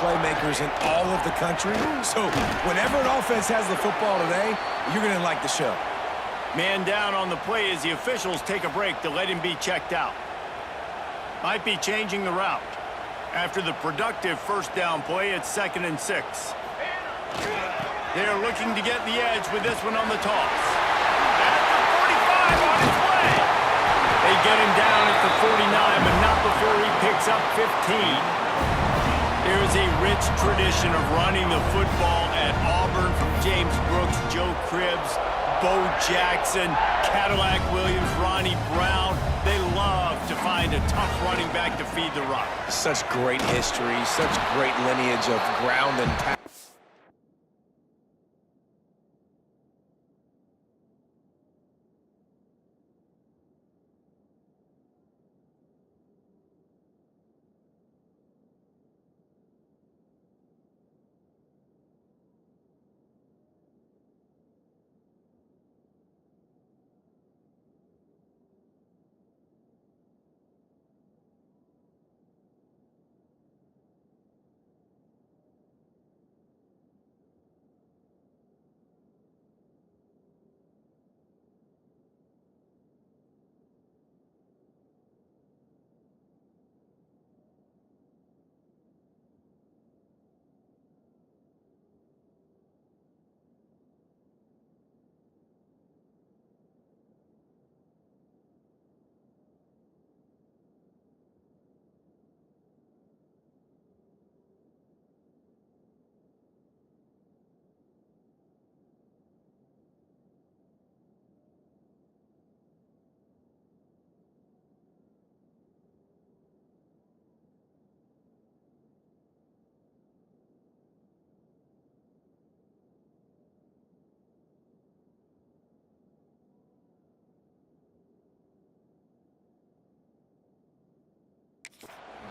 playmakers in all of the country. So whenever an offense has the football today, you're going to like the show. Man down on the play as the officials take a break to let him be checked out. Might be changing the route. After the productive first down play, it's 2nd and 6. They're looking to get the edge with this one on the toss. At the 45 on his way. They get him down at the 49, but not before he picks up 15. There's a rich tradition of running the football at Auburn from James Brooks, Joe Cribbs, Bo Jackson, Cadillac Williams, Ronnie Brown. They love to find a tough running back to feed the run. Such great history, such great lineage of ground and pound.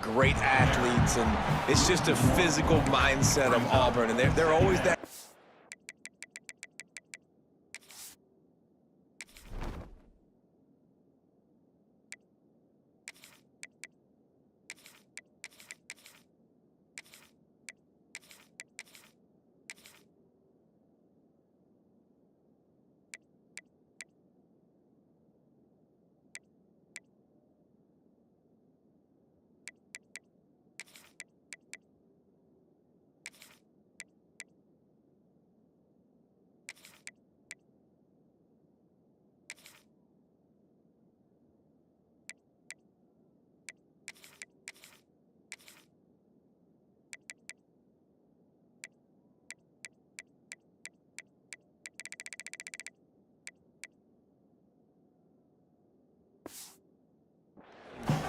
Great athletes, and it's just a physical mindset of Auburn, and they're always that.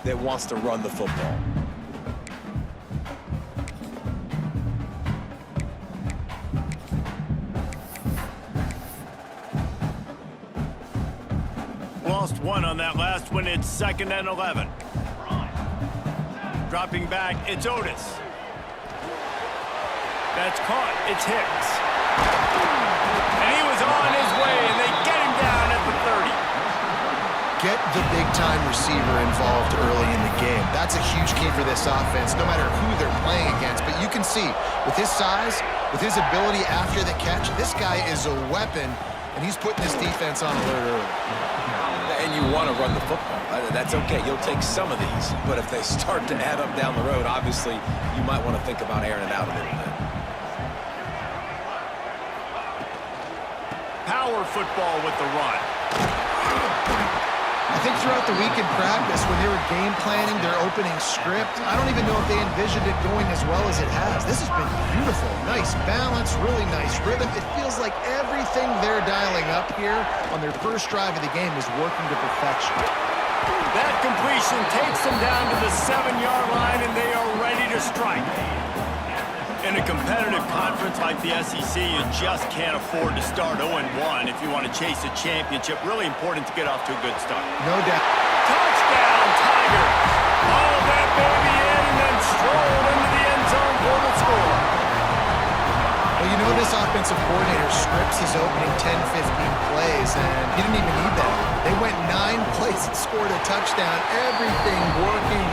That wants to run the football. Lost one on that last one. It's 2nd and 11. Dropping back, it's Otis. That's caught. It's Hicks. And he was on his way, and they get him down at the 30. Get the big-time receiver involved early in the game. That's a huge key for this offense, no matter who they're playing against. But you can see, with his size, with his ability after the catch, this guy is a weapon, and he's putting this defense on alert early. And you want to run the football. That's okay. You'll take some of these. But if they start to add up down the road, obviously, you might want to think about airing it out a little bit. Power football with the run. I think throughout the week in practice, when they were game planning their opening script, I don't even know if they envisioned it going as well as it has. This has been beautiful. Nice balance, really nice rhythm. It feels like everything they're dialing up here on their first drive of the game is working to perfection. That completion takes them down to the 7-yard line, and they are ready to strike. In a competitive conference like the SEC, you just can't afford to start 0-1 if you want to chase a championship. Really important to get off to a good start. No doubt. Touchdown, Tigers! All that baby in and then strolled into the end zone for the score. Well, you know this offensive coordinator scripts his opening 10, 15 plays, and he didn't even need that. They went 9 plays and scored a touchdown. Everything working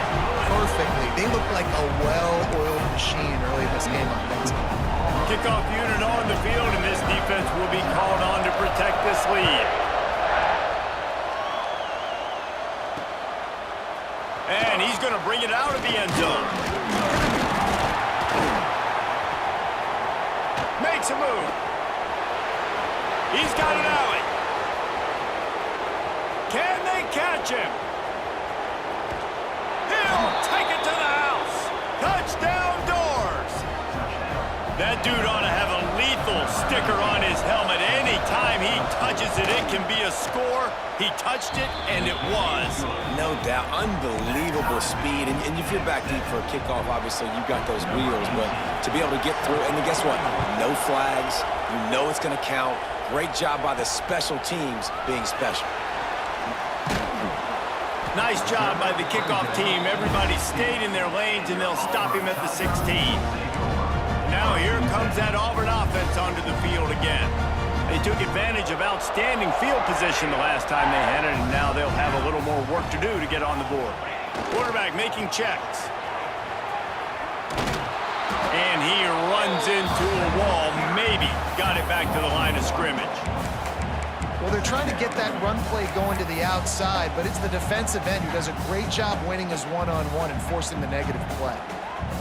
perfectly. They look like a well-oiled machine early in this game offensively. Kickoff unit on the field, and this defense will be called on to protect this lead. And he's going to bring it out of the end zone. Makes a move. He's got an alley. Can they catch him? He'll take it to the house. Touchdown Doors. That dude ought to have a lethal sticker on his helmet. Anytime he touches it, it can be a score. He touched it, and it was. No doubt. Unbelievable speed. And if you're back deep for a kickoff, obviously you've got those wheels. But to be able to get through, and then guess what? No flags. You know it's going to count. Great job by the special teams being special. Nice job by the kickoff team. Everybody stayed in their lanes, and they'll stop him at the 16. Now here comes that Auburn offense onto the field again. They took advantage of outstanding field position the last time they had it, and now they'll have a little more work to do to get on the board. Quarterback making checks. And he runs into a wall. Maybe got it back to the line of scrimmage. Well, they're trying to get that run play going to the outside, but it's the defensive end who does a great job winning his one-on-one and forcing the negative play.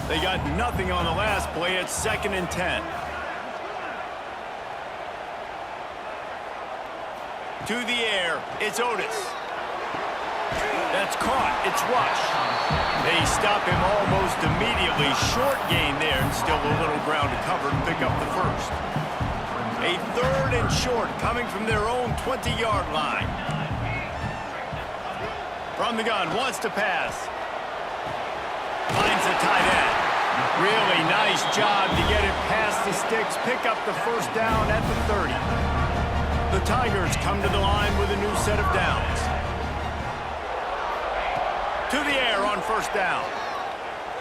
They got nothing on the last play. It's 2nd and 10. To the air, it's Otis. That's caught, it's Rush. They stop him almost immediately. Short gain there, and still a little ground to cover to pick up the first. A 3rd and short coming from their own 20-yard line. From the gun, wants to pass. Finds the tight end. Really nice job to get it past the sticks, pick up the first down at the 30. The Tigers come to the line with a new set of downs. To the air on 1st down.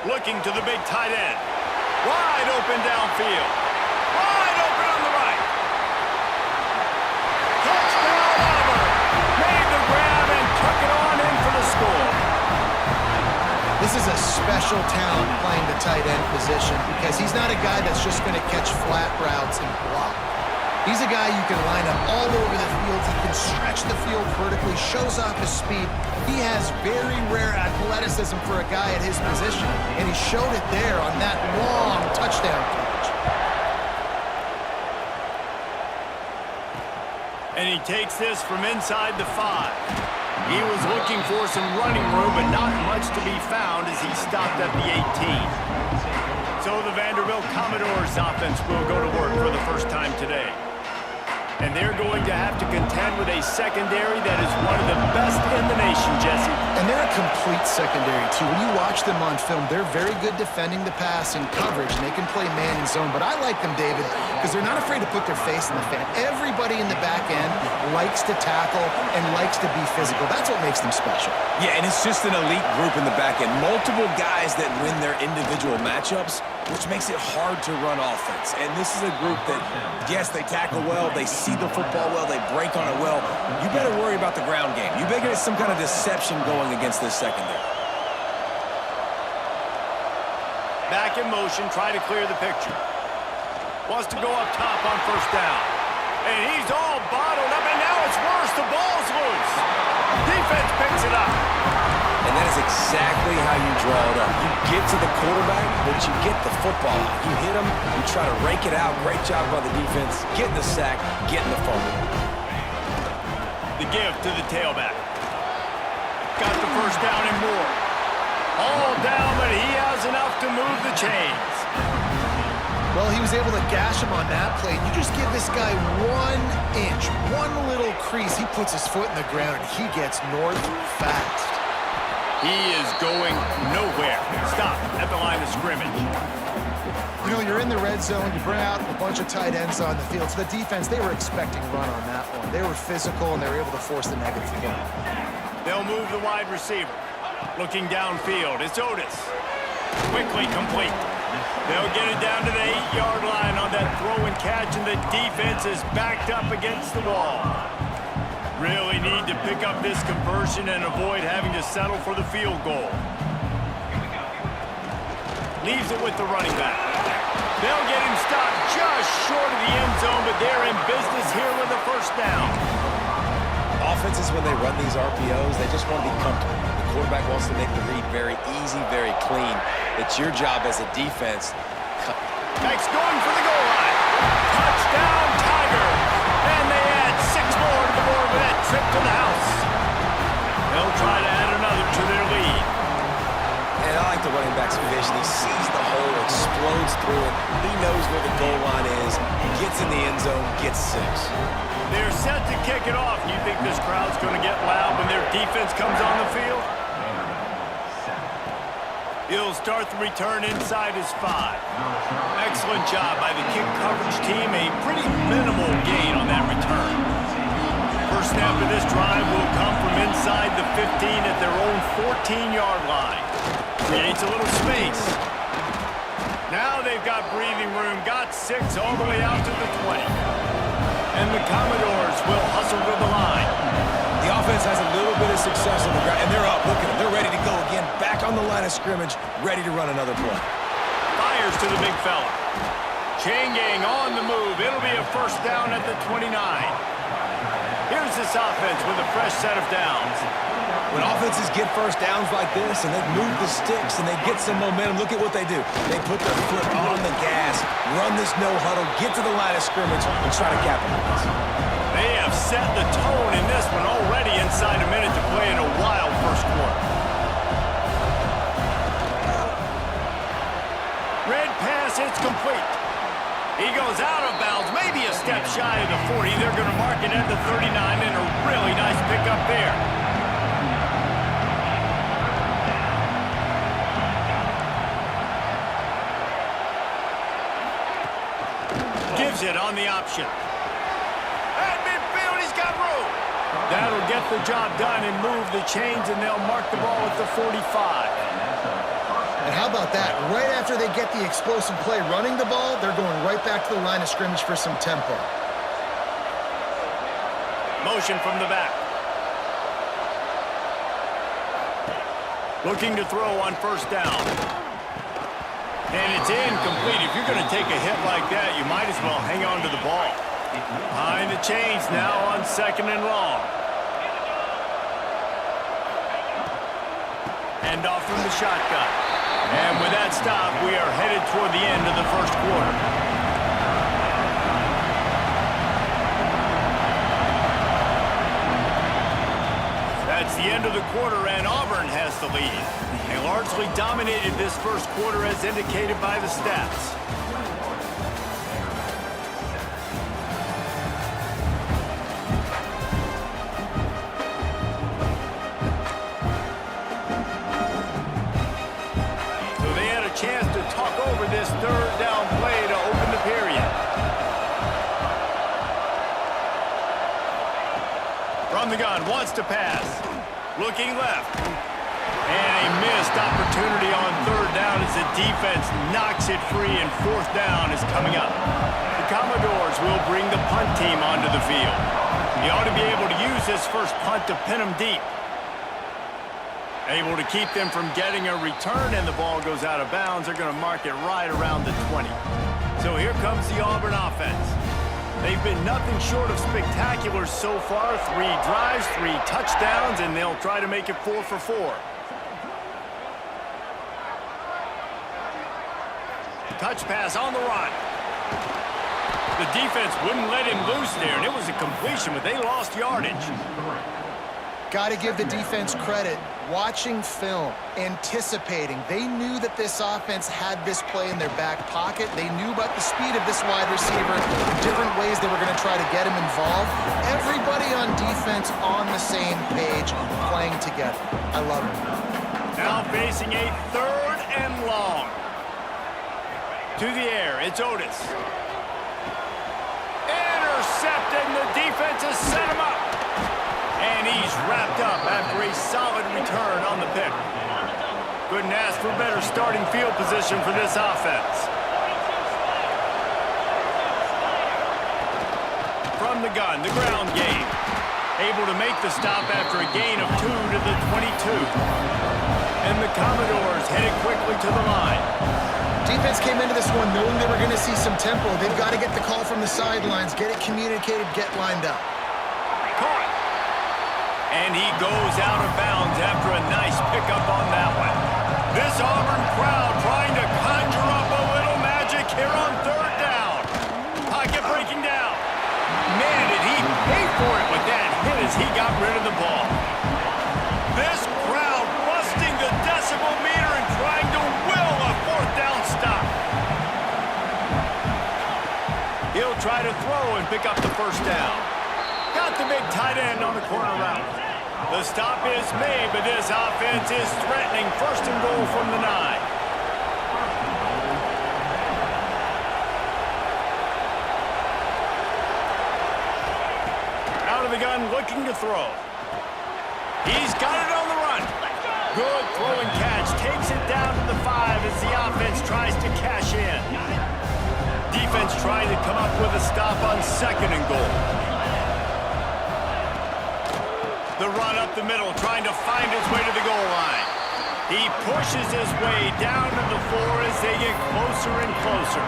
Looking to the big tight end. Wide open downfield. Wide open on the right. Touchdown Auburn. Made the grab and took it on in for the score. This is a special talent playing the tight end position because he's not a guy that's just going to catch flat routes and block. He's a guy you can line up all over the field. He can stretch the field vertically, shows off his speed. He has very rare athleticism for a guy at his position, and he showed it there on that long touchdown catch. And he takes this from inside the 5. He was looking for some running room, but not much to be found as he stopped at the 18. So the Vanderbilt Commodores offense will go to work for the first time today. And they're going to have to contend with a secondary that is one of the best in the nation, Jesse. And they're a complete secondary, too. When you watch them on film, they're very good defending the pass and coverage, and they can play man and zone. But I like them, David, because they're not afraid to put their face in the fan. Everybody in the back end likes to tackle and likes to be physical. That's what makes them special. Yeah, and it's just an elite group in the back end. Multiple guys that win their individual matchups, which makes it hard to run offense. And this is a group that, yes, they tackle well, they see the football well, they break on it well. You better worry about the ground game. You better get some kind of deception going against this secondary. Back in motion, try to clear the picture. Wants to go up top on 1st down. And he's all bottled up, and now it's worse. The ball's loose. Defense picks it up. And that is exactly how you draw it up. You get to the quarterback, but you get the football. You hit him, you try to rake it out. Great job by the defense. Getting the sack, getting the fumble. The give to the tailback. Got the first down and more. All down, but he has enough to move the chains. Well, he was able to gash him on that play. You just give this guy 1 inch, one little crease. He puts his foot in the ground, and he gets north fast. He is going nowhere. Stop at the line of scrimmage. You know, you're in the red zone. You bring out a bunch of tight ends on the field. So the defense, they were expecting run on that one. They were physical, and they were able to force the negative play. They'll move the wide receiver. Looking downfield, it's Otis. Quickly complete. They'll get it down to the 8-yard line on that throw and catch, and the defense is backed up against the wall. Really need to pick up this conversion and avoid having to settle for the field goal. Leaves it with the running back. They'll get him stopped just short of the end zone, but they're in business here with a first down. Offenses, when they run these RPOs, they just want to be comfortable. The quarterback wants to make the read very easy, very clean. It's your job as a defense. Next, going for the goal line. Touchdown, Tiger. And they add 6 more to the board with that trip to the house. They'll try to add another to their lead. And I like the running back's vision. He sees the hole, explodes through it. He knows where the goal line is, gets in the end zone, gets 6. They're set to kick it off. You think this crowd's going to get loud when their defense comes on the field? He'll start the return inside his 5. Excellent job by the kick coverage team. A pretty minimal gain on that return. First snap of this drive will come from inside the 15 at their own 14-yard line. Creates a little space. Now they've got breathing room. Got 6 all the way out to the 20. And the Commodores will hustle to the line. The offense has a little bit of success on the ground, and they're up. Look at them. They're ready to go again. Back on the line of scrimmage, ready to run another play. Fires to the big fella. Chain gang on the move. It'll be a first down at the 29. Here's this offense with a fresh set of downs. When offenses get first downs like this and they move the sticks and they get some momentum, look at what they do. They put their foot on the gas, run this no huddle, get to the line of scrimmage, and try to capitalize. They have set the tone in this one already inside a minute to play in a wild first quarter. Red pass, it's complete. He goes out of bounds, maybe a step shy of the 40. They're going to mark it at the 39, and a really nice pickup there. Gives it on the option. At midfield, he's got room. That'll get the job done and move the chains, and they'll mark the ball at the 45. And how about that? Right after they get the explosive play running the ball, they're going right back to the line of scrimmage for some tempo. Motion from the back. Looking to throw on first down. And it's incomplete. If you're going to take a hit like that, you might as well hang on to the ball. Behind the chains now on 2nd and long. Hand off from the shotgun. And with that stop, we are headed toward the end of the first quarter. That's the end of the quarter, and Auburn has the lead. They largely dominated this first quarter as indicated by the stats. Chance to talk over this 3rd down play to open the period. From the gun, wants to pass. Looking left. And a missed opportunity on 3rd down as the defense knocks it free, and 4th down is coming up. The Commodores will bring the punt team onto the field. He ought to be able to use this first punt to pin them deep. Able to keep them from getting a return, and the ball goes out of bounds. They're going to mark it right around the 20. So here comes the Auburn offense. They've been nothing short of spectacular so far. 3 drives, 3 touchdowns, and they'll try to make it 4 for 4. Touch pass on the run. The defense wouldn't let him loose there, and it was a completion, but they lost yardage. Got to give the defense credit. Watching film, anticipating. They knew that this offense had this play in their back pocket. They knew about the speed of this wide receiver, the different ways they were going to try to get him involved. Everybody on defense on the same page, playing together. I love it. Now facing a 3rd and long. To the air, it's Otis. Intercepted, and the defense has set him up. And he's wrapped up after a solid return on the pick. Couldn't ask for better starting field position for this offense. From the gun, the ground game. Able to make the stop after a gain of 2 to the 22. And the Commodores headed quickly to the line. Defense came into this one knowing they were going to see some tempo. They've got to get the call from the sidelines, get it communicated, get lined up. Caught. And he goes out of bounds after a nice pickup on that one. This Auburn crowd trying to conjure up a little magic here on third down. Pocket breaking down. Man, did he pay for it with that hit as he got rid of the ball. This crowd busting the decibel meter and trying to will a fourth down stop. He'll try to throw and pick up the first down. Got the big tight end on the corner route. The stop is made, but this offense is threatening first and goal from the 9. Out of the gun, looking to throw. He's got it on the run. Good throw and catch. Takes it down to the 5 as the offense tries to cash in. Defense trying to come up with a stop on second and goal. The run up the middle, trying to find his way to the goal line. He pushes his way down to the 4 as they get closer and closer.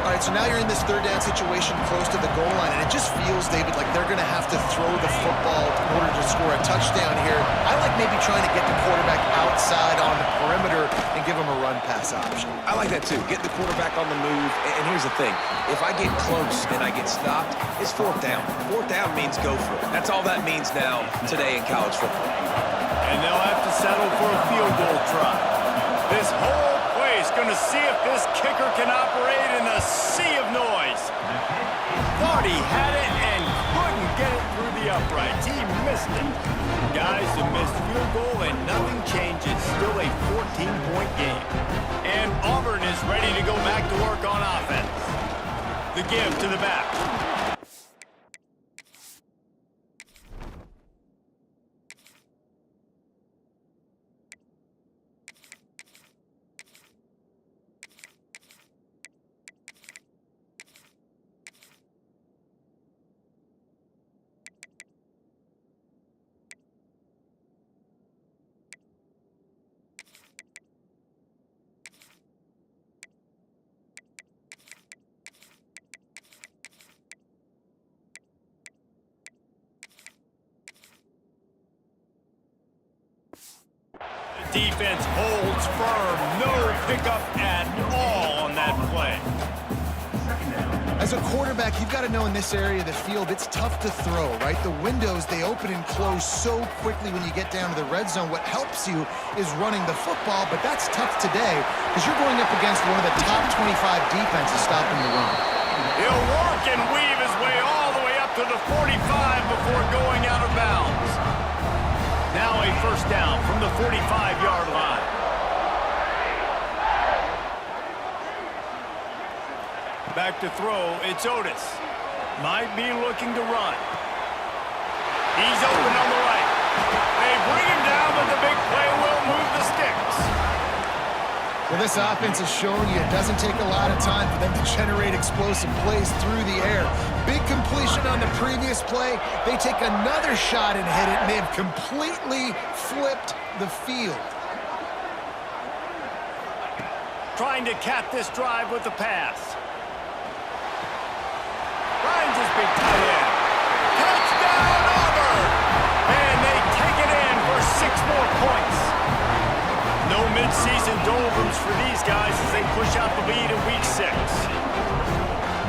All right, so now you're in this third down situation close to the goal line, and it just feels, David, like they're going to have to throw the football in order to score a touchdown here. I like maybe trying to get the quarterback outside on the perimeter and give him a run-pass option. I like that too. Get the quarterback on the move. And here's the thing. If I get close and I get stopped, it's fourth down. Fourth down means go for it. That's all that means now today in college football. And they'll have to settle for a field goal try. This whole place going to see if this kicker can operate in a sea of noise. Thought he had it and couldn't get it through the uprights. He missed it. Guys, a missed field goal and nothing changes. Still a 14-point game. And Auburn is ready to go back to work on offense. The give to the back. Defense holds firm. No pickup at all on that play. As a quarterback, you've got to know in this area of the field, it's tough to throw, right? The windows, they open and close so quickly when you get down to the red zone. What helps you is running the football, but that's tough today because you're going up against one of the top 25 defenses stopping the run. He'll work and weave his way all the way up to the 45 before going out of bounds. Now a first down from the 45-yard line. Back to throw, it's Otis. Might be looking to run. He's open on the right. They bring him down, but the big play will move the sticks. Well, this offense is showing you it doesn't take a lot of time for them to generate explosive plays through the air. Big completion on the previous play. They take another shot and hit it, and they have completely flipped the field. Trying to cap this drive with the pass. Finds his big tight end. Touchdown, Auburn! And they take it in for 6 more points. No mid-season doldrums for these guys as they push out the lead in week 6.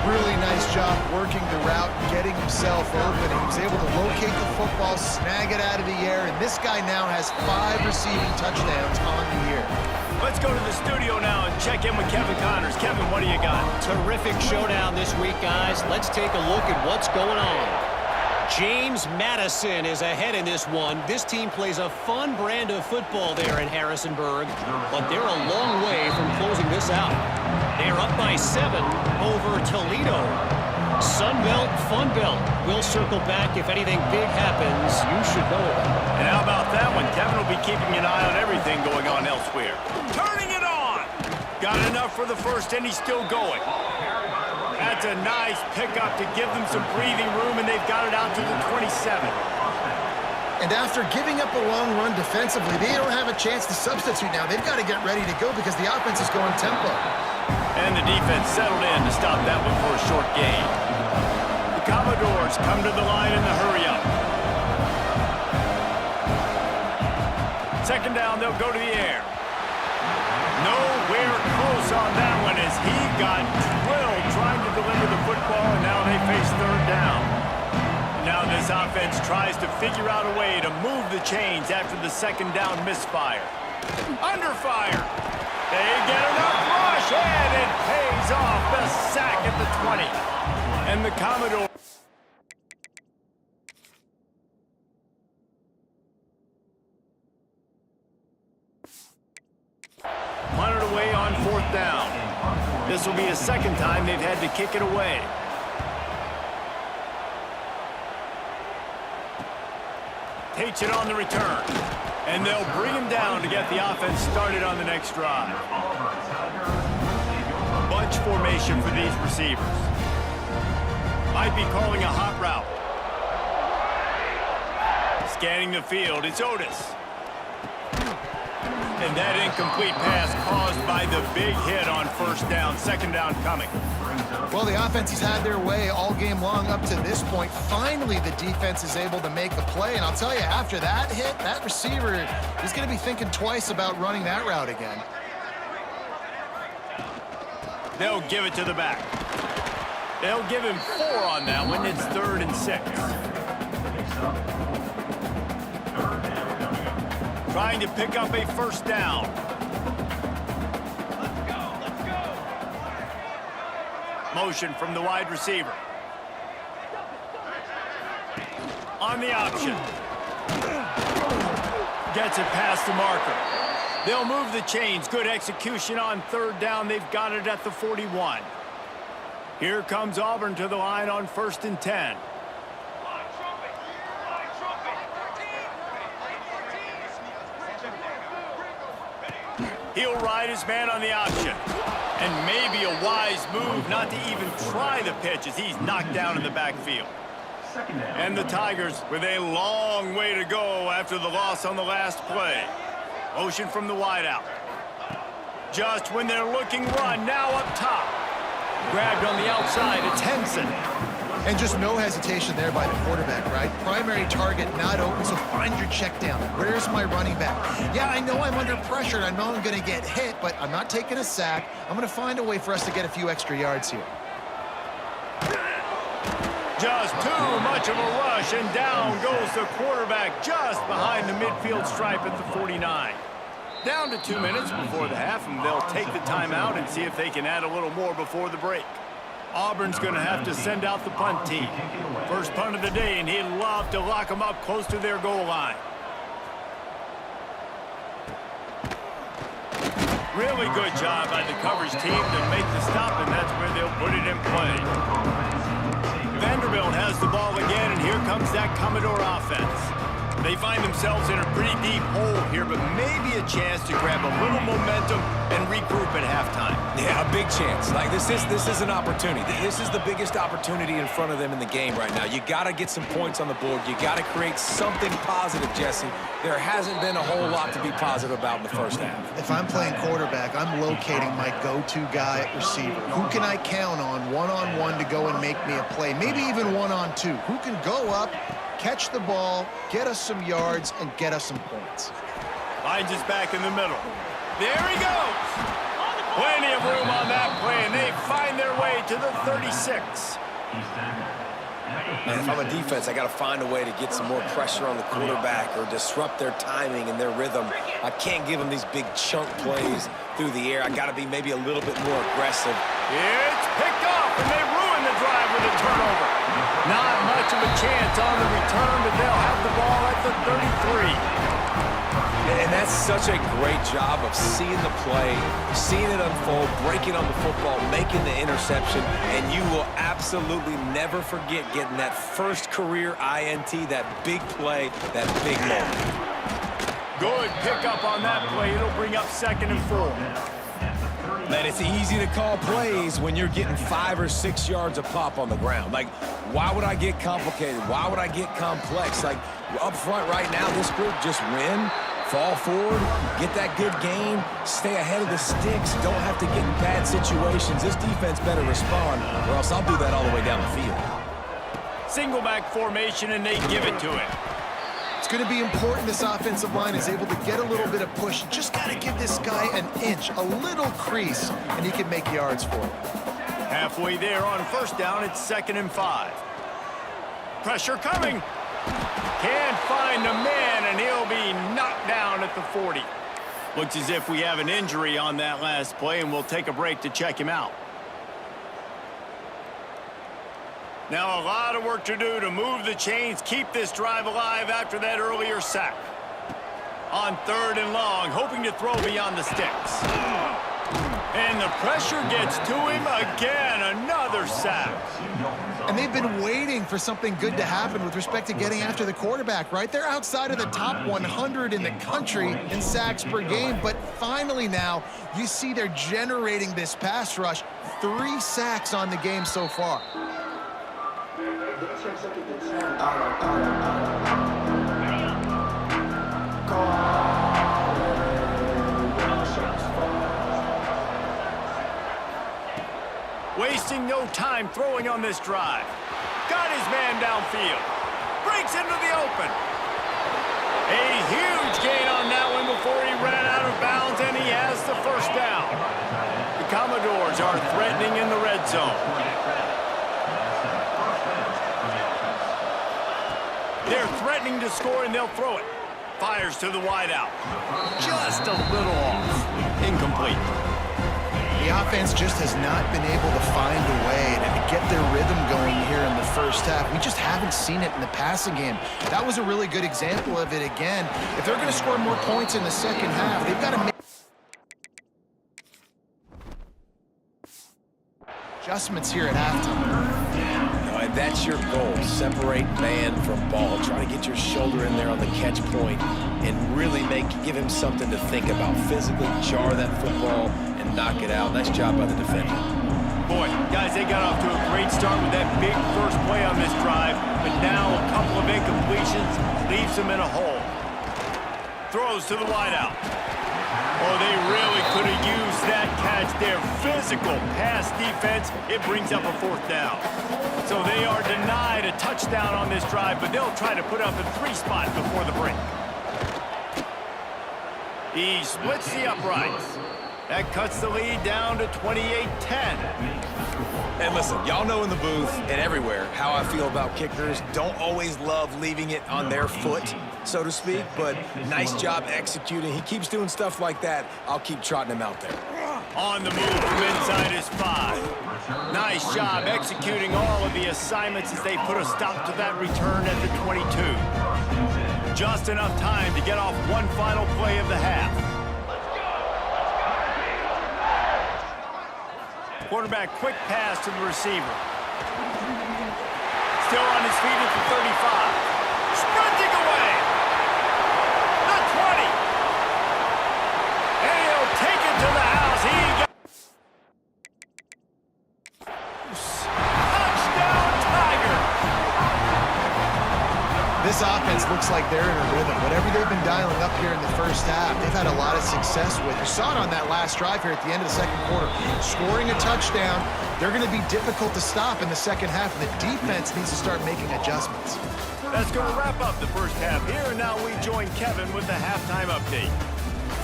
Really nice job working the route, getting himself open. He was able to locate the football, snag it out of the air, and this guy now has 5 receiving touchdowns on the year. Let's go to the studio now and check in with Kevin Connors. Kevin, what do you got? Terrific showdown this week, guys. Let's take a look at what's going on. James Madison is ahead in this one. This team plays a fun brand of football there in Harrisonburg, but they're a long way from closing this out. They're up by 7 over Toledo. Sunbelt, Funbelt. We'll circle back if anything big happens. You should know about. And how about that one? Kevin will be keeping an eye on everything going on elsewhere. Turning it on! Got enough for the first, and he's still going. That's a nice pickup to give them some breathing room, and they've got it out to the 27. And after giving up a long run defensively, they don't have a chance to substitute now. They've got to get ready to go because the offense is going tempo. And the defense settled in to stop that one for a short gain. The Commodores come to the line in the hurry-up. Second down, they'll go to the air. Nowhere close on that one as he got drilled trying to deliver the football, and now they face third down. Now this offense tries to figure out a way to move the chains after the second down misfire. Under fire. They get enough rush, and it pays off. The sack at the 20. And the Commodores punted away on fourth down. This will be a second time they've had to kick it away. Takes it on the return. And they'll bring him down to get the offense started on the next drive. Bunch formation for these receivers. Might be calling a hot route. Scanning the field, it's Otis. And that incomplete pass caused by the big hit on first down. Second down coming. Well, the offense has had their way all game long up to this point. Finally, the defense is able to make a play. And I'll tell you, after that hit, that receiver is going to be thinking twice about running that route again. They'll give it to the back. They'll give him 4 on that one. It's 3rd and 6. Trying to pick up a first down. Let's go. Motion from the wide receiver. On the option. Gets it past the marker. They'll move the chains. Good execution on third down. They've got it at the 41. Here comes Auburn to the line on 1st and 10. He'll ride his man on the option. And maybe a wise move not to even try the pitch as he's knocked down in the backfield. And the Tigers with a long way to go after the loss on the last play. Motion from the wideout. Just when they're looking run, now up top. Grabbed on the outside, it's Henson. And just no hesitation there by the quarterback, right? Primary target not open, so find your check down. Where's my running back? Yeah, I know I'm under pressure. I know I'm going to get hit, but I'm not taking a sack. I'm going to find a way for us to get a few extra yards here. Just too much of a rush, and down goes the quarterback just behind the midfield stripe at the 49. Down to 2 minutes before the half, and they'll take the timeout and see if they can add a little more before the break. Auburn's going to have to send out the punt team. First punt of the day, and he'd love to lock them up close to their goal line. Really good job by the coverage team to make the stop, and that's where they'll put it in play. Vanderbilt has the ball again, and here comes that Commodore offense. They find themselves in a pretty deep hole here, but maybe a chance to grab a little momentum and regroup at halftime. Yeah, a big chance. Like this is an opportunity. This is the biggest opportunity in front of them in the game right now. You got to get some points on the board. You got to create something positive, Jesse. There hasn't been a whole lot to be positive about in the first half. If I'm playing quarterback, I'm locating my go-to guy at receiver. Who can I count on one-on-one to go and make me a play? Maybe even one-on-two. Who can go up, catch the ball, get us some yards, and get us some points. Finds his back in the middle. There he goes. Plenty of room on that play, and they find their way to the 36. Man, if I'm a defense, I got to find a way to get some more pressure on the quarterback or disrupt their timing and their rhythm. I can't give them these big chunk plays through the air. I got to be maybe a little bit more aggressive. It's picked off, and they ruin the drive with a turnover. Not much of a chance on the return, but they'll have the ball at the 33. And that's such a great job of seeing the play, seeing it unfold, breaking on the football, making the interception, and you will absolutely never forget getting that first career INT, that big play, that big moment. Good pickup on that play. It'll bring up 2nd and 4. Man, it's easy to call plays when you're getting 5 or 6 yards a pop on the ground. Like, why would I get complicated? Why would I get complex? Like, up front right now, this group just win, fall forward, get that good gain, stay ahead of the sticks, don't have to get in bad situations. This defense better respond, or else I'll do that all the way down the field. Single back formation, and they give it to him. It's going to be important this offensive line is able to get a little bit of push. Just got to give this guy an inch, a little crease, and he can make yards for it. Halfway there on first down, it's 2nd and 5. Pressure coming. Can't find the man, and he'll be knocked down at the 40. Looks as if we have an injury on that last play, and we'll take a break to check him out. Now a lot of work to do to move the chains, keep this drive alive after that earlier sack. On 3rd and long, hoping to throw beyond the sticks. And the pressure gets to him again, another sack. And they've been waiting for something good to happen with respect to getting after the quarterback, right? They're outside of the top 100 in the country in sacks per game, but finally now you see they're generating this pass rush. 3 sacks on the game so far. Wasting no time throwing on this drive. Got his man downfield. Breaks into the open. A huge gain on that one before he ran out of bounds, and he has the first down. The Commodores are threatening in the red zone. They're threatening to score, and they'll throw it. Fires to the wideout. Just a little off. Incomplete. The offense just has not been able to find a way to get their rhythm going here in the first half. We just haven't seen it in the passing game. That was a really good example of it again. If they're going to score more points in the second half, they've got to make adjustments here at halftime. And that's your goal. Separate man from ball. Try to get your shoulder in there on the catch point and really give him something to think about. Physically jar that football and knock it out. Nice job by the defender. Boy, guys, they got off to a great start with that big first play on this drive, but now a couple of incompletions leaves them in a hole. Throws to the wideout. Oh, they really could have used that catch there. Physical pass defense. It brings up a 4th down. So they are denied a touchdown on this drive, but they'll try to put up a 3 spot before the break. He splits the uprights. That cuts the lead down to 28-10. And listen, y'all know in the booth and everywhere how I feel about kickers. Don't always love leaving it on their foot, so to speak, but nice job executing. He keeps doing stuff like that. I'll keep trotting him out there. On the move from inside his 5. Nice job executing all of the assignments as they put a stop to that return at the 22. Just enough time to get off one final play of the half. Quarterback quick pass to the receiver. Still on his feet at the 35. Sprinting away. The 20. And he'll take it to the house. He got touchdown Tiger. This offense looks like they're in a rhythm. Whatever they've been dialing up here in the first half, they've had a lot of success with. You saw it on that last drive here at the end of the second quarter. Scoring a touchdown, they're going to be difficult to stop in the second half, and the defense needs to start making adjustments. That's going to wrap up the first half here, and now we join Kevin with the halftime update.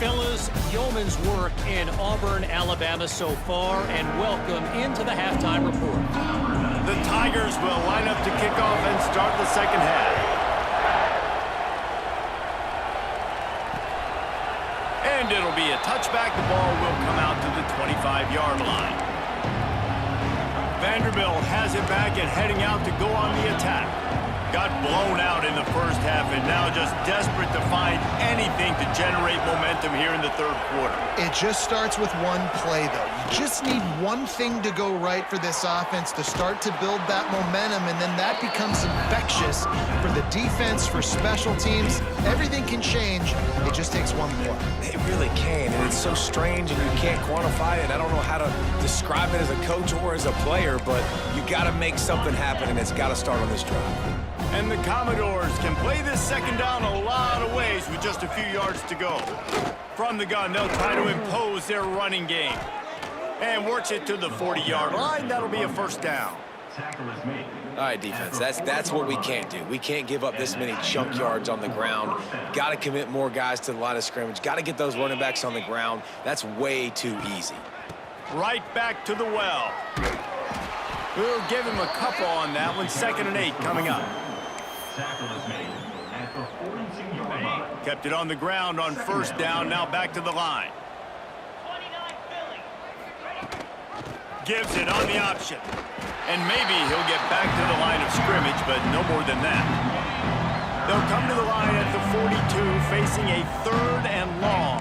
Fellas, yeoman's work in Auburn, Alabama so far, and welcome into the halftime report. The Tigers will line up to kick off and start the second half. And it'll be a touchback. The ball will come out to the 25-yard line. Vanderbilt has it back and heading out to go on the attack. got blown out in the first half and now just desperate to find anything to generate momentum here in the third quarter. It just starts with one play, though. You just need one thing to go right for this offense to start to build that momentum, and then that becomes infectious for the defense, for special teams. Everything can change. It just takes one play. It really can, and it's so strange, and you can't quantify it. I don't know how to describe it as a coach or as a player, but you got to make something happen, and it's got to start on this drive. And the Commodores can play this second down a lot of ways with just a few yards to go. From the gun, they'll try to impose their running game. And works it to the 40-yard line. That'll be a first down. All right, defense, that's what we can't do. We can't give up this many chunk yards on the ground. Got to commit more guys to the line of scrimmage. Got to get those running backs on the ground. That's way too easy. Right back to the well. We'll give him a couple on that one. 2nd and 8 coming up. Kept it on the ground on first down. Now back to the line. Gives it on the option. And maybe he'll get back to the line of scrimmage, but no more than that. They'll come to the line at the 42, facing a 3rd and long.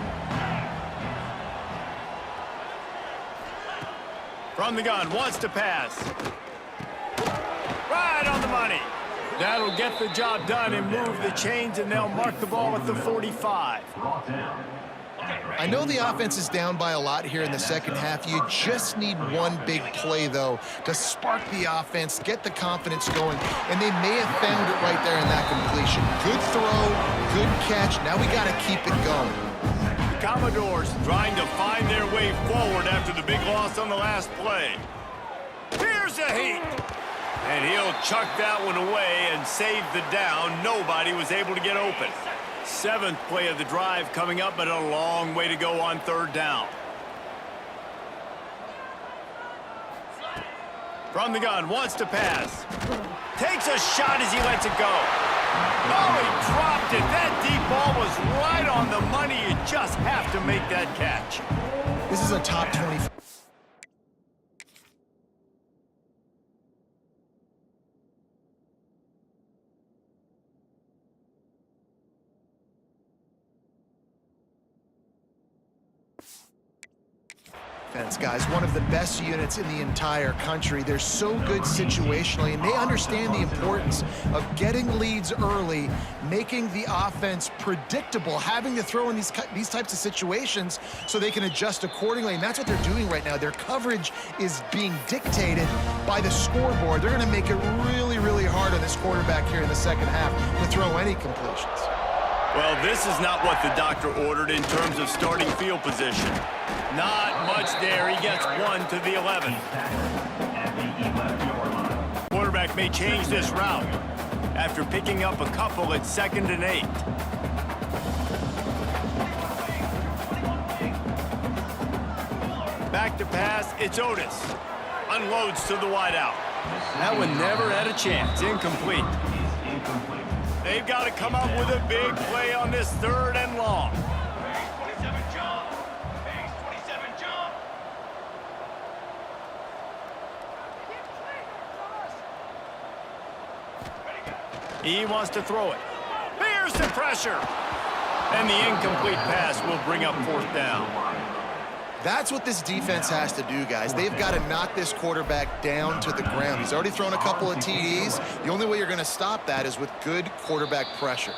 From the gun, wants to pass. Right on the money. That'll get the job done and move the chains, and they'll mark the ball at the 45. I know the offense is down by a lot here in the second half. You just need one big play, though, to spark the offense, get the confidence going, and they may have found it right there in that completion. Good throw, good catch. Now we got to keep it going. The Commodores trying to find their way forward after the big loss on the last play. Here's a heat. And he'll chuck that one away and save the down. Nobody was able to get open. 7th play of the drive coming up, but a long way to go on 3rd down. From the gun, wants to pass. Takes a shot as he lets it go. Oh, he dropped it. That deep ball was right on the money. You just have to make that catch. This is a top 20. Guys, one of the best units in the entire country. They're so good situationally, and they understand the importance of getting leads early, making the offense predictable, having to throw in these types of situations so they can adjust accordingly, and that's what they're doing right now. Their coverage is being dictated by the scoreboard. They're going to make it really, really hard on this quarterback here in the second half to throw any completions. Well, this is not what the doctor ordered in terms of starting field position. Not much there. He gets 1 to the 11. Quarterback may change this route after picking up a couple at 2nd and 8. Back to pass. It's Otis. Unloads to the wideout. That one never had a chance. Incomplete. They've got to come up with a big play on this 3rd and long. He wants to throw it. Here's the pressure. And the incomplete pass will bring up 4th down. That's what this defense has to do, guys. They've got to knock this quarterback down to the ground. He's already thrown a couple of TDs. The only way you're going to stop that is with good quarterback pressure.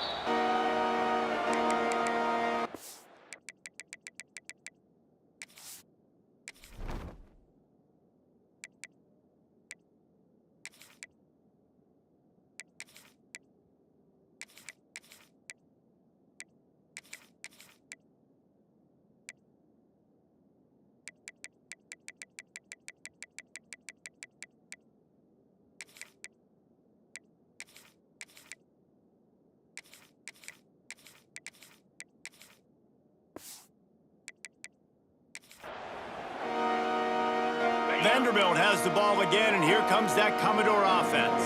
Vanderbilt has the ball again, and here comes that Commodore offense.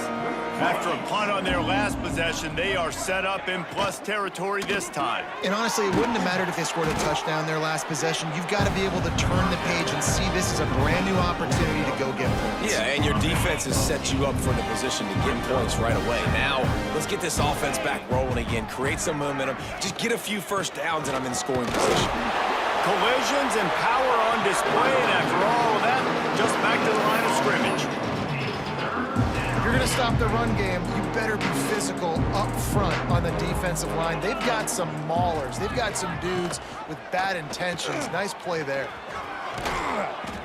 After a punt on their last possession, they are set up in plus territory this time. And honestly, it wouldn't have mattered if they scored a touchdown their last possession. You've got to be able to turn the page and see this as a brand new opportunity to go get points. Yeah, and your defense defense has set you up for the position to get points right away. Now, let's get this offense back rolling again, create some momentum, just get a few first downs, and I'm in scoring position. Collisions and power on display, and after all of that, just back to the line of scrimmage. If you're going to stop the run game, you better be physical up front on the defensive line. They've got some maulers. They've got some dudes with bad intentions. Nice play there.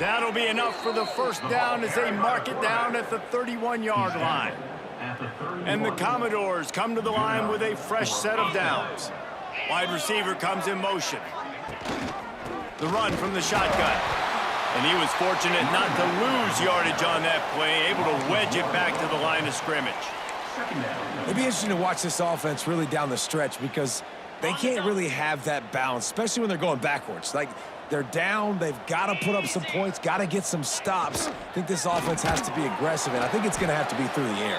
That'll be enough for the first down as they mark it down at the 31-yard line. And the Commodores come to the line with a fresh set of downs. Wide receiver comes in motion. The run from the shotgun. And he was fortunate not to lose yardage on that play, able to wedge it back to the line of scrimmage. It'd be interesting to watch this offense really down the stretch because they can't really have that balance, especially when they're going backwards. Like, they're down, they've got to put up some points, got to get some stops. I think this offense has to be aggressive, and I think it's going to have to be through the air.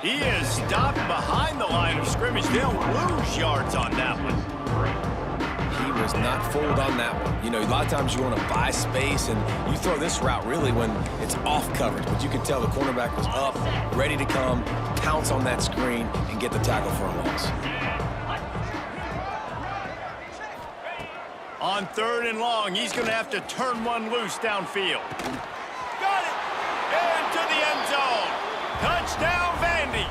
He is stopped behind the line of scrimmage. They'll lose yards on that one. He was not fooled on that one. You know, a lot of times you want to buy space, and you throw this route really when it's off coverage. But you can tell the cornerback was up, ready to come, pounce on that screen, and get the tackle for a loss. On 3rd and long, he's going to have to turn one loose downfield. Got it! Into the end zone. Touchdown, Vandy.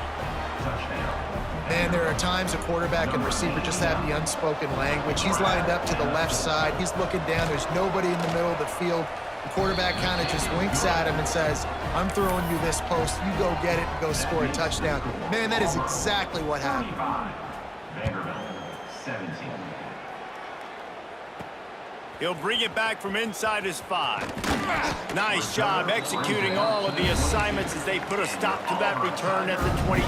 Man, there are times a quarterback and receiver just have the unspoken language. He's lined up to the left side. He's looking down. There's nobody in the middle of the field. The quarterback kind of just winks at him and says, I'm throwing you this post. You go get it and go score a touchdown. Man, that is exactly what happened. Vanderbilt, 17. He'll bring it back from inside his 5. Nice job executing all of the assignments as they put a stop to that return at the 22.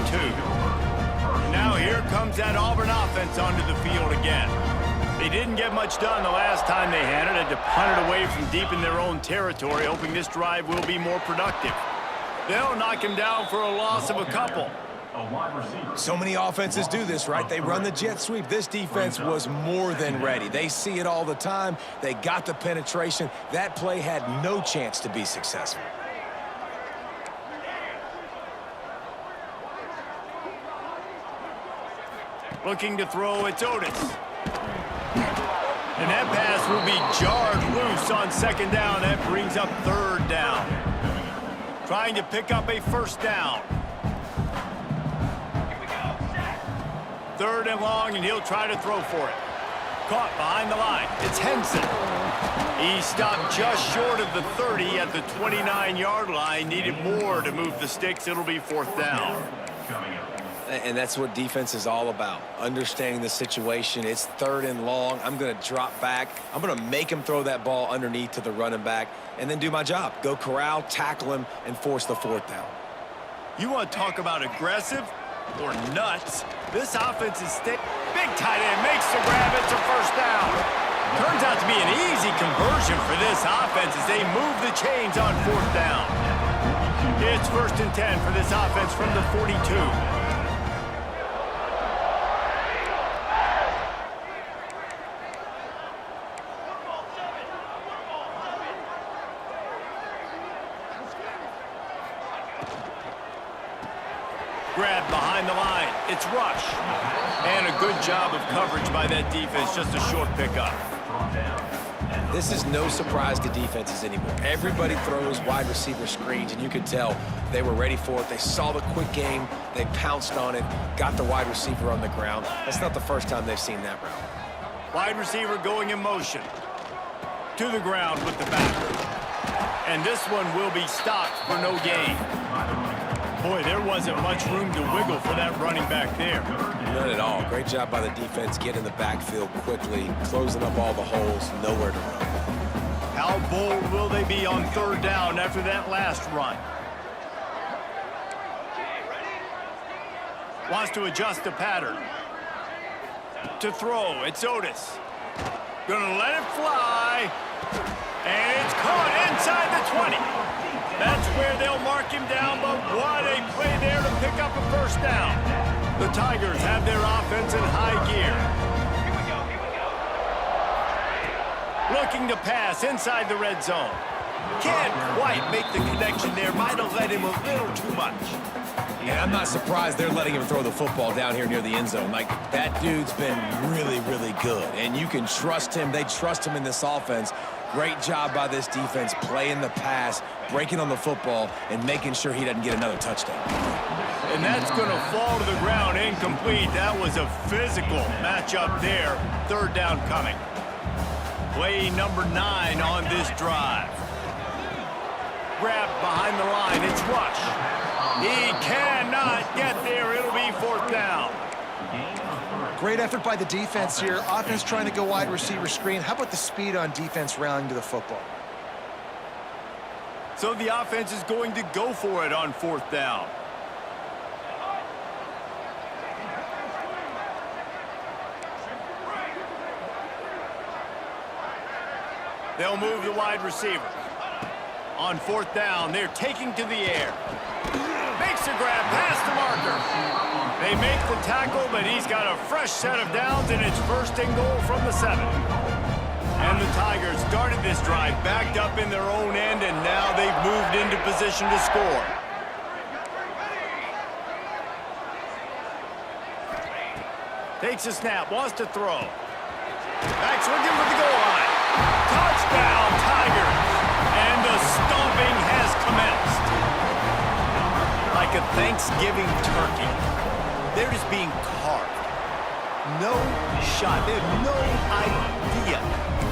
Now here comes that Auburn offense onto the field again. They didn't get much done the last time they had it. Had to punt it away from deep in their own territory, hoping this drive will be more productive. They'll knock him down for a loss of a couple. So many offenses do this, right? They run the jet sweep. This defense was more than ready. They see it all the time. They got the penetration. That play had no chance to be successful. Looking to throw, it's Otis. And that pass will be jarred loose on 2nd down. That brings up 3rd down. Trying to pick up a first down. 3rd and long, and he'll try to throw for it. Caught behind the line. It's Henson. He stopped just short of the 30 at the 29-yard line. Needed more to move the sticks. It'll be 4th down. And that's what defense is all about, understanding the situation. It's 3rd and long. I'm going to drop back. I'm going to make him throw that ball underneath to the running back and then do my job. Go corral, tackle him, and force the 4th down. You want to talk about aggressive or nuts? This offense is big tight end makes the grab. It's a first down. Turns out to be an easy conversion for this offense as they move the chains on 4th down. It's 1st and 10 for this offense from the 42. Grab behind the line. It's Rush. And a good job of coverage by that defense. Just a short pickup. This is no surprise to defenses anymore. Everybody throws wide receiver screens, and you could tell they were ready for it. They saw the quick game. They pounced on it, got the wide receiver on the ground. That's not the first time they've seen that route. Wide receiver going in motion. To the ground with the back. And this one will be stopped for no gain. Boy, there wasn't much room to wiggle for that running back there. None at all. Great job by the defense getting the backfield quickly, closing up all the holes, nowhere to run. How bold will they be on 3rd down after that last run? Wants to adjust the pattern. To throw, it's Otis. Gonna let it fly. And it's caught inside the 20. That's where they'll mark him down, but what a play there to pick up a first down. The Tigers have their offense in high gear. Looking to pass inside the red zone. Can't quite make the connection there. Might have let him a little too much. And I'm not surprised they're letting him throw the football down here near the end zone. Like, that dude's been really, really good. And you can trust him. They trust him in this offense. Great job by this defense, playing the pass, breaking on the football, and making sure he doesn't get another touchdown. And that's going to fall to the ground incomplete. That was a physical matchup there. Third down coming. Play number 9 on this drive. Grab behind the line. It's Rush. He cannot get there. It'll be fourth down. Great effort by the defense here. Offense trying to go wide receiver screen. How about the speed on defense rallying to the football? So the offense is going to go for it on fourth down. They'll move the wide receiver. On fourth down, they're taking to the air. Makes a grab past the marker. They make the tackle, but he's got a fresh set of downs, and it's first and goal from the 7. And the Tigers started this drive backed up in their own end, and now they've moved into position to score. Takes a snap, wants to throw. Backs looking for the goal line. Touchdown, Tigers! And the stomping has commenced. Like a Thanksgiving turkey, they're just being carved. No shot. They have no idea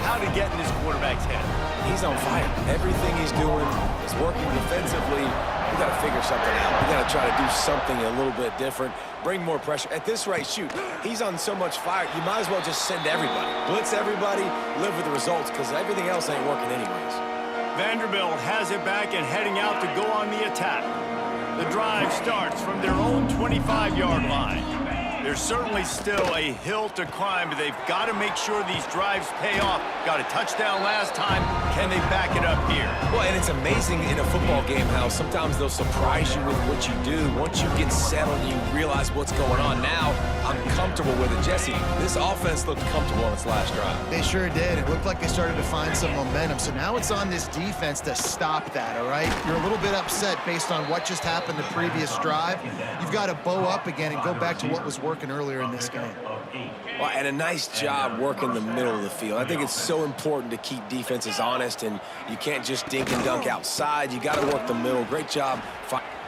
how to get in this quarterback's head. He's on fire. Everything he's doing is working defensively. We got to figure something out. We got to try to do something a little bit different. Bring more pressure. At this rate, shoot, he's on so much fire, you might as well just send everybody. Blitz everybody, live with the results, because everything else ain't working anyways. Vanderbilt has it back and heading out to go on the attack. The drive starts from their own 25-yard line. There's certainly still a hill to climb, but they've got to make sure these drives pay off. Got a touchdown last time. Can they back it up here? Well, and it's amazing in a football game how sometimes they'll surprise you with what you do. Once you get settled and you realize what's going on now, I'm comfortable with it. Jesse, this offense looked comfortable on its last drive. They sure did. It looked like they started to find some momentum. So now it's on this defense to stop that, all right? You're a little bit upset based on what just happened the previous drive. You've got to bow up again and go back to what was working earlier in this game. Well, and a nice job working the middle of the field. I think it's so important to keep defenses honest, and you can't just dink and dunk outside. You got to work the middle. Great job.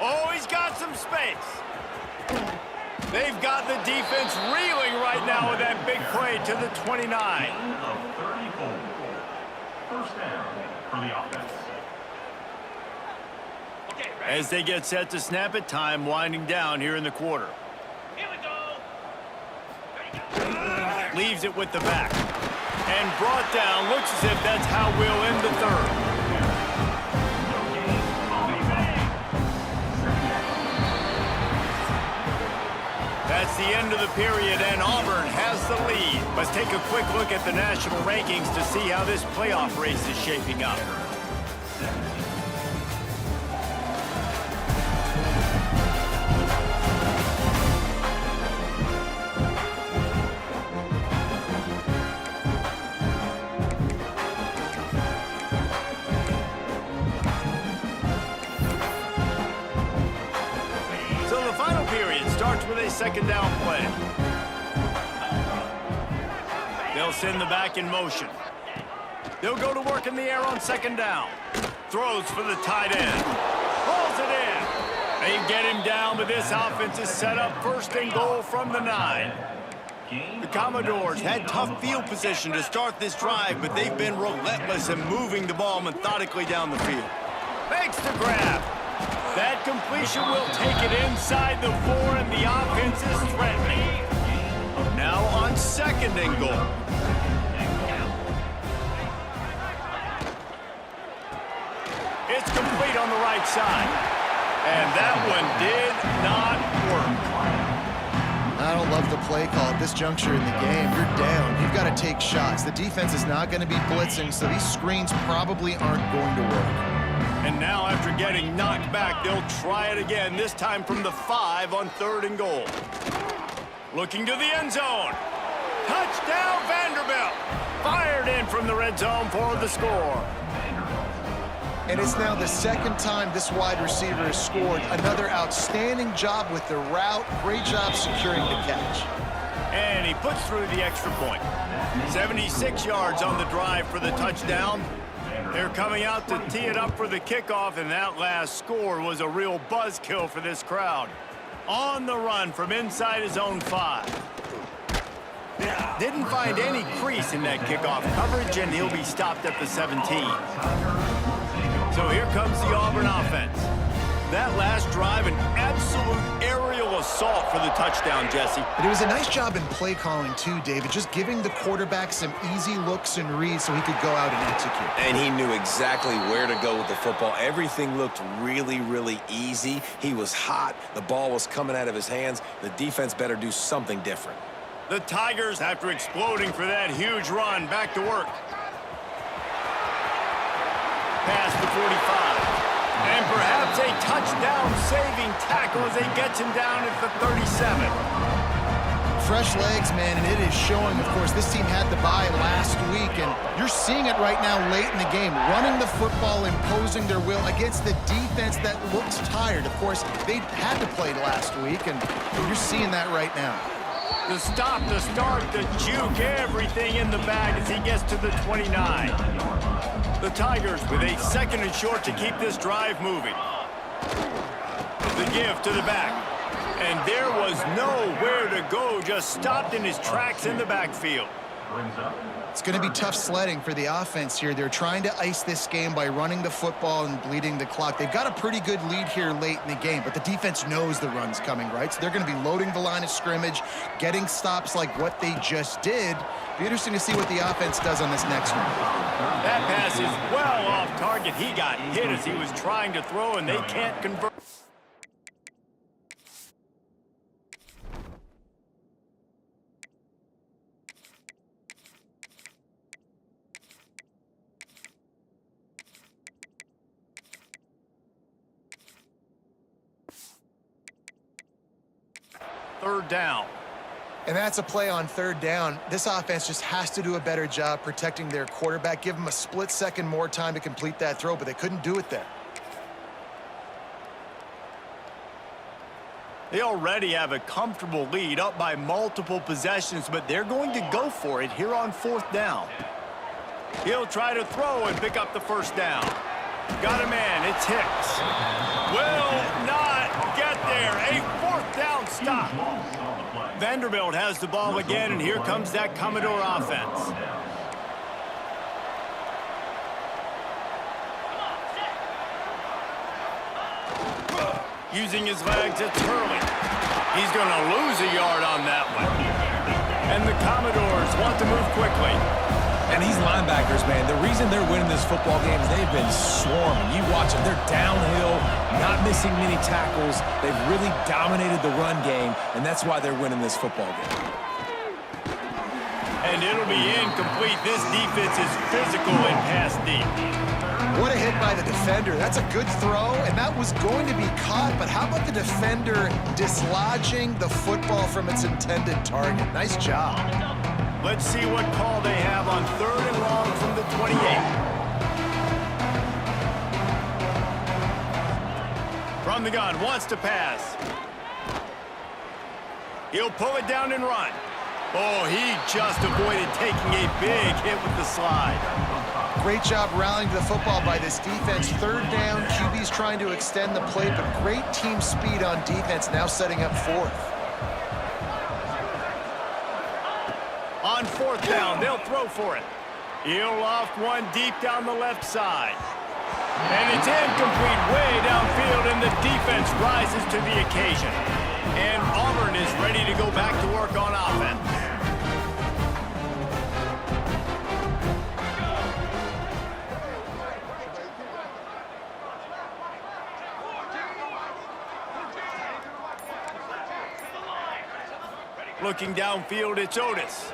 Oh, he's got some space. They've got the defense reeling right now with that big play to the 29. First down for the offense. As they get set to snap it, time winding down here in the quarter. Leaves it with the back. And brought down. Looks as if that's how we'll end the third. That's the end of the period, and Auburn has the lead. Let's take a quick look at the national rankings to see how this playoff race is shaping up. With a second down play. They'll send the back in motion. They'll go to work in the air on second down. Throws for the tight end. Pulls it in. They get him down, but this offense is set up first and goal from the 9. The Commodores had tough field position to start this drive, but they've been relentless in moving the ball methodically down the field. Makes the grab. That completion will take it inside the 4, and the offense is threatening. Now on second and goal. It's complete on the right side. And that one did not work. I don't love the play call at this juncture in the game. You're down. You've got to take shots. The defense is not going to be blitzing, so these screens probably aren't going to work. And now, after getting knocked back, they'll try it again, this time from the 5 on third and goal. Looking to the end zone. Touchdown, Vanderbilt. Fired in from the red zone for the score. And it's now the second time this wide receiver has scored. Another outstanding job with the route. Great job securing the catch. And he puts through the extra point. 76 yards on the drive for the touchdown. They're coming out to tee it up for the kickoff, and that last score was a real buzzkill for this crowd. On the run from inside his own 5. Didn't find any crease in that kickoff coverage, and he'll be stopped at the 17. So here comes the Auburn offense. That last drive, an absolute aerial assault for the touchdown, Jesse. But it was a nice job in play calling too, David, just giving the quarterback some easy looks and reads so he could go out and execute. And he knew exactly where to go with the football. Everything looked really, really easy. He was hot. The ball was coming out of his hands. The defense better do something different. The Tigers, after exploding for that huge run, back to work. Past the 45. And perhaps a touchdown-saving tackle as he gets him down at the 37. Fresh legs, man, and it is showing. Of course, this team had the bye last week, and you're seeing it right now late in the game. Running the football, imposing their will against the defense that looks tired. Of course, they had to play last week, and you're seeing that right now. The stop, the start, the juke, everything in the bag as he gets to the 29. The Tigers with a 2nd and short to keep this drive moving. The give to the back. And there was nowhere to go, just stopped in his tracks in the backfield. It's going to be tough sledding for the offense here. They're trying to ice this game by running the football and bleeding the clock. They've got a pretty good lead here late in the game, but the defense knows the run's coming, right? So they're going to be loading the line of scrimmage, getting stops like what they just did. Be interesting to see what the offense does on this next one. That pass is well off target. He got hit as he was trying to throw, and they can't convert. Third down. And that's a play on 3rd down. This offense just has to do a better job protecting their quarterback. Give them a split second more time to complete that throw, but they couldn't do it there. They already have a comfortable lead, up by multiple possessions, but they're going to go for it here on 4th down. He'll try to throw and pick up the 1st down. Got a man, it's Hicks. Will not get there. A 4th down stop. Vanderbilt has the ball again, and here comes that Commodore offense. Using his legs, it's Hurley. He's going to lose a yard on that one. And the Commodores want to move quickly. And these linebackers, man, the reason they're winning this football game is they've been swarming. You watch them, they're downhill, not missing many tackles. They've really dominated the run game, and that's why they're winning this football game. And it'll be incomplete. This defense is physical and pass deep. What a hit by the defender. That's a good throw, and that was going to be caught, but how about the defender dislodging the football from its intended target? Nice job. Let's see what call they have on 3rd and long from the 28. From the gun, wants to pass. He'll pull it down and run. Oh, he just avoided taking a big hit with the slide. Great job rallying to the football by this defense. 3rd down, QB's trying to extend the play, but great team speed on defense, now setting up 4th. On 4th down, they'll throw for it. He'll loft one deep down the left side. And it's incomplete way downfield, and the defense rises to the occasion. And Auburn is ready to go back to work on offense. Looking downfield, it's Otis.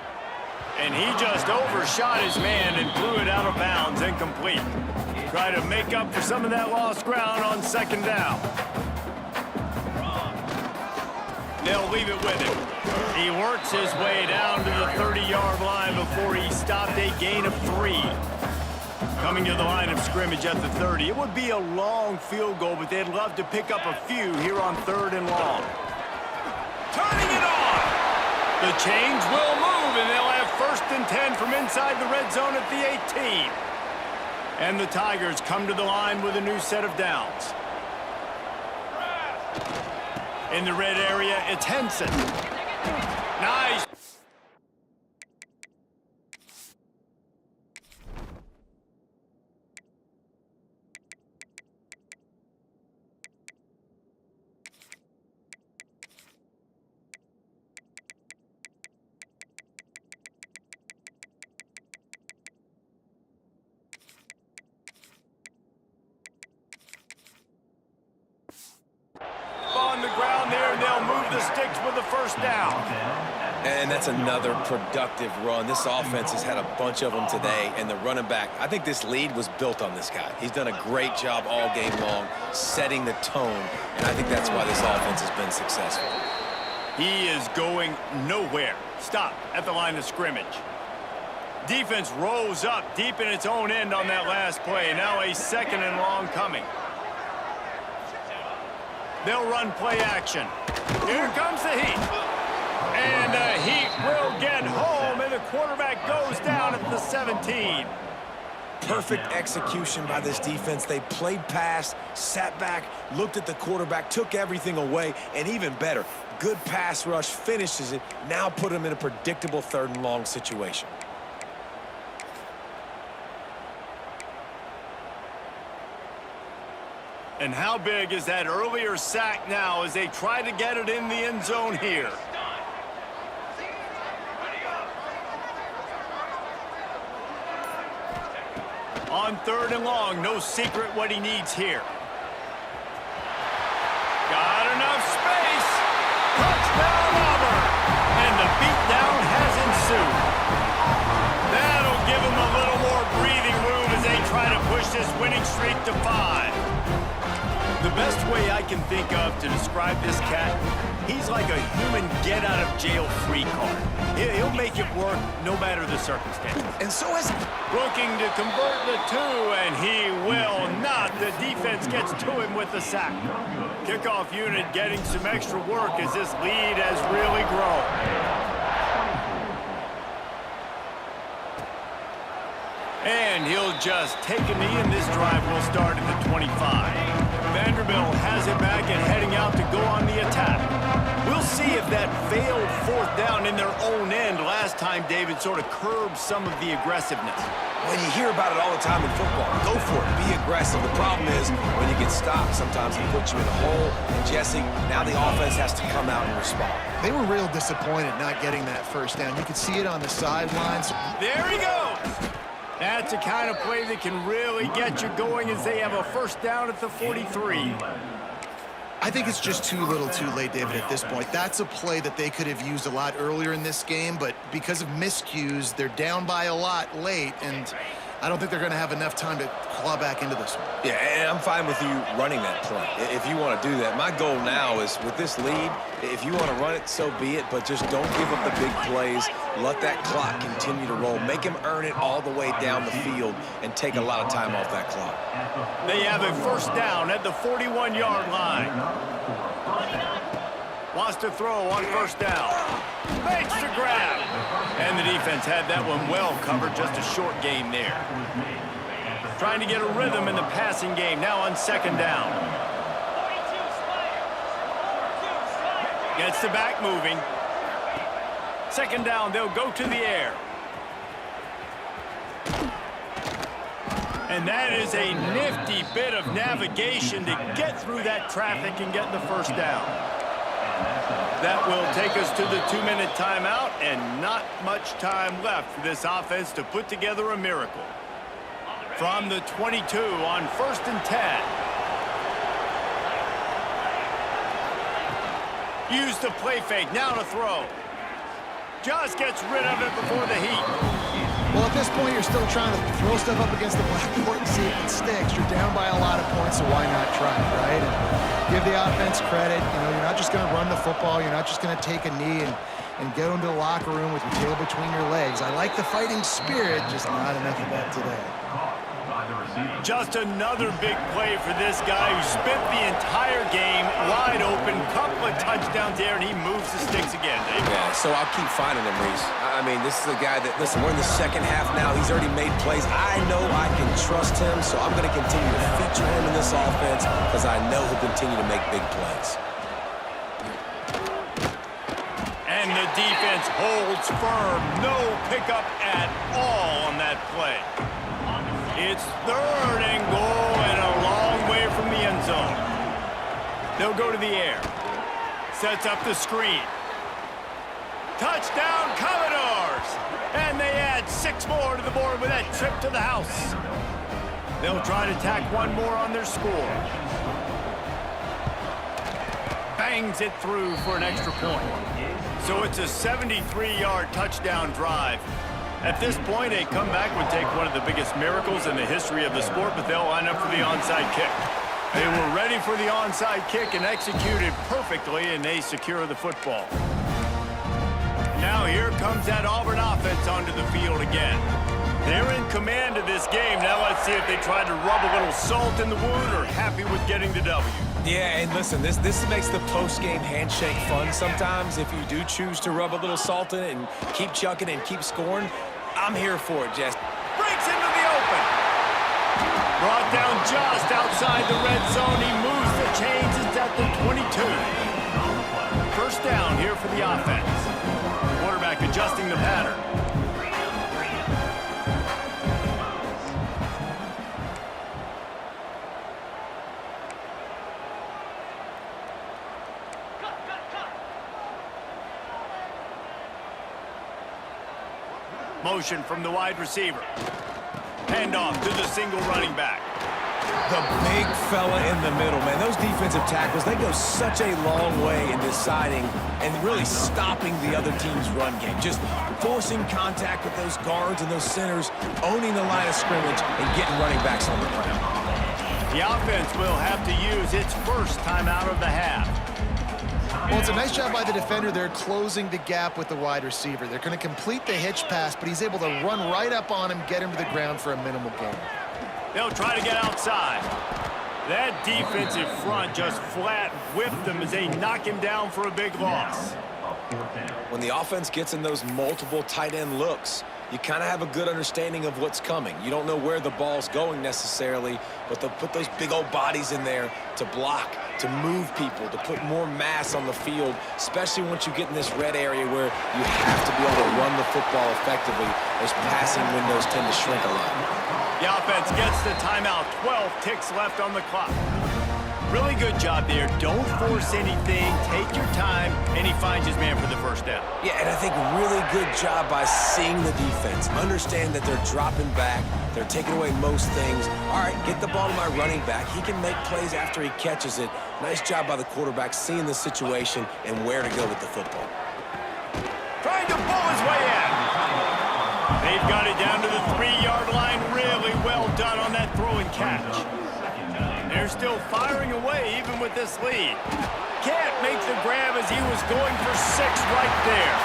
And he just overshot his man and threw it out of bounds, incomplete. Try to make up for some of that lost ground on 2nd down. They'll leave it with him. He works his way down to the 30-yard line before he stopped a gain of 3. Coming to the line of scrimmage at the 30. It would be a long field goal, but they'd love to pick up a few here on 3rd and long. Turning it on! The chains will move, and they'll have 1st and 10 from inside the red zone at the 18. And the Tigers come to the line with a new set of downs. In the red area, it's Henson. Nice. On the ground there, and they'll move the sticks with the 1st down. And that's another productive run. This offense has had a bunch of them today, and the running back, I think this lead was built on this guy. He's done a great job all game long, setting the tone, and I think that's why this offense has been successful. He is going nowhere. Stop at the line of scrimmage. Defense rose up deep in its own end on that last play. Now a 2nd and long coming. They'll run play action. Here comes the Heat. And the Heat will get home, and the quarterback goes down at the 17. Perfect execution by this defense. They played pass, sat back, looked at the quarterback, took everything away, and even better, good pass rush, finishes it, now put him in a predictable 3rd and long situation. And how big is that earlier sack now as they try to get it in the end zone here? On 3rd and long, no secret what he needs here. Got enough space. Touchdown Auburn. And the beatdown has ensued. That'll give him a little more breathing room as they try to push this winning streak to 5. The best way I can think of to describe this cat, he's like a human get-out-of-jail-free card. He'll make it work no matter the circumstance. And so is Looking to convert the 2, and he will not. The defense gets to him with the sack. Kickoff unit getting some extra work as this lead has really grown. And he'll just take a knee, and this drive will start at the 25. Vanderbilt has it back and heading out to go on the attack. We'll see if that failed 4th down in their own end last time, David, sort of curbed some of the aggressiveness. Well, you hear about it all the time in football. Go for it. Be aggressive. The problem is when you get stopped, sometimes it puts you in a hole. And Jesse, now the offense has to come out and respond. They were real disappointed not getting that 1st down. You could see it on the sidelines. There he goes. That's the kind of play that can really get you going as they have a 1st down at the 43. I think it's just too little too late, David, at this point. That's a play that they could have used a lot earlier in this game, but because of miscues, they're down by a lot late, and I don't think they're going to have enough time to claw back into this one. Yeah, and I'm fine with you running that play if you want to do that. My goal now is with this lead, if you want to run it, so be it, but just don't give up the big plays. Let that clock continue to roll. Make him earn it all the way down the field and take a lot of time off that clock. They have a 1st down at the 41-yard line. Wants to throw on 1st down. Makes the grab. And the defense had that one well covered. Just a short game there. Trying to get a rhythm in the passing game. Now on 2nd down. Gets the back moving. 2nd down, they'll go to the air. And that is a nifty bit of navigation to get through that traffic and get the 1st down. That will take us to the 2-minute timeout, and not much time left for this offense to put together a miracle. From the 22 on 1st and 10. Use the play fake, now to throw. Just gets rid of it before the Heat. Well, at this point, you're still trying to throw stuff up against the blackboard and see if it sticks. You're down by a lot of points, so why not try it, right? And give the offense credit. You know, you're not just going to run the football. You're not just going to take a knee and go into the locker room with your tail between your legs. I like the fighting spirit, just not enough of that today. the receiving. Just another big play for this guy who spent the entire game wide open, couple of touchdowns there, and he moves the sticks again, Dave. Yeah, so I'll keep finding him, Reese. I mean, this is a guy that, listen, we're in the second half now. He's already made plays. I know I can trust him, so I'm going to continue to feature him in this offense because I know he'll continue to make big plays. And the defense holds firm. No pickup at all on that play. It's 3rd and goal and a long way from the end zone. They'll go to the air. Sets up the screen. Touchdown, Commodores! And they add 6 more to the board with that trip to the house. They'll try to tack one more on their score. Bangs it through for an extra point. So it's a 73-yard touchdown drive. At this point, a comeback would take one of the biggest miracles in the history of the sport, but they'll line up for the onside kick. They were ready for the onside kick and executed perfectly, and they secure the football. Now here comes that Auburn offense onto the field again. They're in command of this game. Now let's see if they try to rub a little salt in the wound or happy with getting the W. Yeah, and listen, this makes the post-game handshake fun sometimes. If you do choose to rub a little salt in it and keep chucking and keep scoring, I'm here for it, Jess. Breaks into the open. Brought down just outside the red zone. He moves the chains. It's at the 22. First down here for the offense. Quarterback adjusting the pattern. Motion from the wide receiver. Handoff to the single running back. The big fella in the middle, man. Those defensive tackles, they go such a long way in deciding and really stopping the other team's run game. Just forcing contact with those guards and those centers, owning the line of scrimmage, and getting running backs on the ground. The offense will have to use its first timeout of the half. Well, it's a nice job by the defender there closing the gap with the wide receiver. They're going to complete the hitch pass, but he's able to run right up on him, get him to the ground for a minimal gain. They'll try to get outside. That defensive front just flat whipped them as they knock him down for a big loss. When the offense gets in those multiple tight end looks, you kind of have a good understanding of what's coming. You don't know where the ball's going necessarily, but they'll put those big old bodies in there to block, to move people, to put more mass on the field, especially once you get in this red area where you have to be able to run the football effectively. Those passing windows tend to shrink a lot. The offense gets the timeout. 12 ticks left on the clock. Really good job there. Don't force anything. Take your time, and he finds his man for the first down. Yeah, and I think really good job by seeing the defense. Understand that they're dropping back. They're taking away most things. All right, get the ball to my running back. He can make plays after he catches it. Nice job by the quarterback seeing the situation and where to go with the football. Trying to pull his way in. They've got it down to the 3-yard line. Really well done on that throw and catch. They're still firing away even with this lead. Can't make the grab as he was going for 6 right there.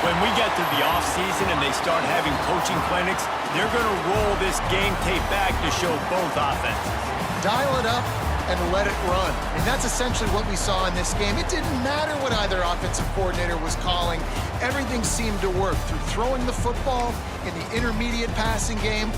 When we get to the offseason and they start having coaching clinics, they're going to roll this game tape back to show both offenses. Dial it up and let it run. And that's essentially what we saw in this game. It didn't matter what either offensive coordinator was calling. Everything seemed to work through throwing the football in the intermediate passing game